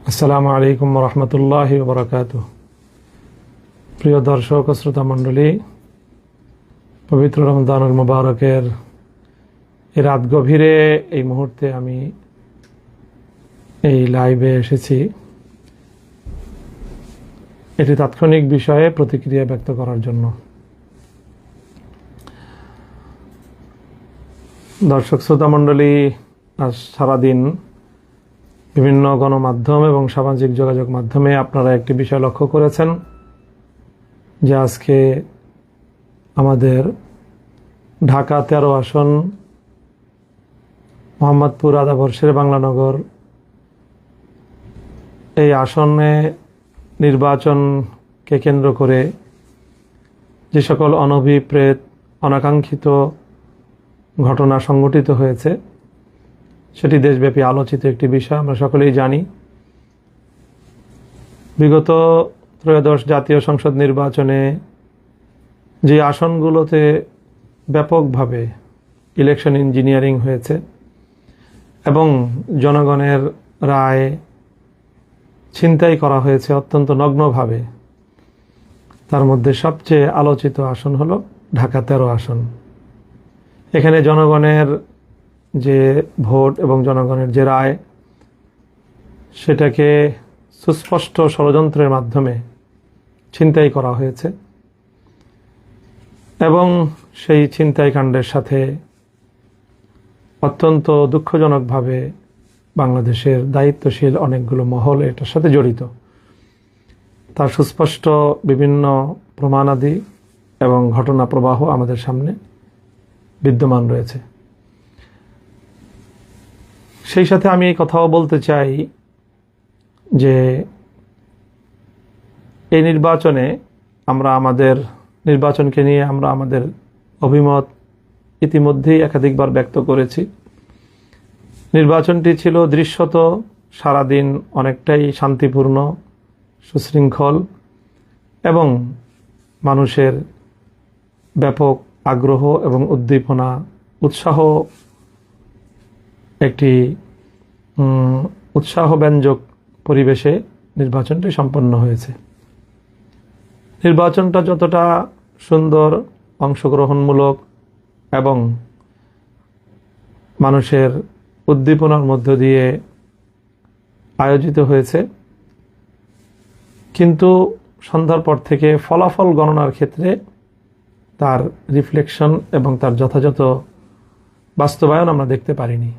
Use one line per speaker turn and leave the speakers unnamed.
আসসালামু আলাইকুম রহমতুল্লাহি ওয়া বারাকাতুহু। প্রিয় দর্শক ও শ্রোতা মণ্ডলী, পবিত্র রমজানুল মুবারকের এই রাত গভীরে এই মুহূর্তে আমি এই লাইভে এসেছি এটি তাৎক্ষণিক বিষয়ে প্রতিক্রিয়া ব্যক্ত করার জন্য। দর্শক শ্রোতা মণ্ডলী, আজ সারাদিন বিভিন্ন গণমাধ্যম এবং সামাজিক যোগাযোগ মাধ্যমে আপনারা একটি বিষয় লক্ষ্য করেছেন যে আজকে আমাদের ঢাকা 13 আসন মোহাম্মদপুর আদাবর শেরে বাংলানগর এই আসনে নির্বাচনকে কেন্দ্র করে যে সকল অনভিপ্রেত অনাকাঙ্ক্ষিত ঘটনা সংঘটিত হয়েছে সেটি দেশব্যাপী আলোচিত একটি বিষয়। আমরা সকলেই জানি বিগত ত্রয়োদশ জাতীয় সংসদ নির্বাচনে যে আসনগুলোতে ব্যাপকভাবে ইলেকশন ইঞ্জিনিয়ারিং হয়েছে এবং জনগণের রায় ছিনতাই করা হয়েছে অত্যন্ত নগ্নভাবে, তার মধ্যে সবচেয়ে আলোচিত আসন হলো ঢাকা 13 আসন। এখানে জনগণের যে ভোট এবং জনগণের যে রায় সেটাকে সুস্পষ্ট ষড়যন্ত্রের মাধ্যমে ছিনতাই করা হয়েছে এবং সেই ছিনতাই কাণ্ডের সাথে অত্যন্ত দুঃখজনকভাবে বাংলাদেশের দায়িত্বশীল অনেকগুলো মহল এটার সাথে জড়িত। তার সুস্পষ্ট বিভিন্ন প্রমাণাদি এবং ঘটনা প্রবাহ আমাদের সামনে বিদ্যমান রয়েছে। সেই সাথে আমি এই কথাও বলতে চাই যে এই নির্বাচনে আমরা আমাদের নির্বাচনকে নিয়ে আমরা আমাদের অভিমত ইতিমধ্যেই একাধিকবার ব্যক্ত করেছি। নির্বাচনটি ছিল দৃশ্যত সারাদিন অনেকটাই শান্তিপূর্ণ, সুশৃঙ্খল এবং মানুষের ব্যাপক আগ্রহ এবং উদ্দীপনা উৎসাহ একটি উৎসাহব্যঞ্জক পরিবেশে নির্বাচনটি সম্পন্ন হয়েছে। নির্বাচনটা যতটা সুন্দর, অংশগ্রহণমূলক এবং মানুষের উদ্দীপনার মধ্য দিয়ে আয়োজিত হয়েছে, কিন্তু সন্ধ্যার পর থেকে ফলাফল গণনার ক্ষেত্রে তার রিফ্লেকশন এবং তার যথাযথ বাস্তবায়ন আমরা দেখতে পারিনি।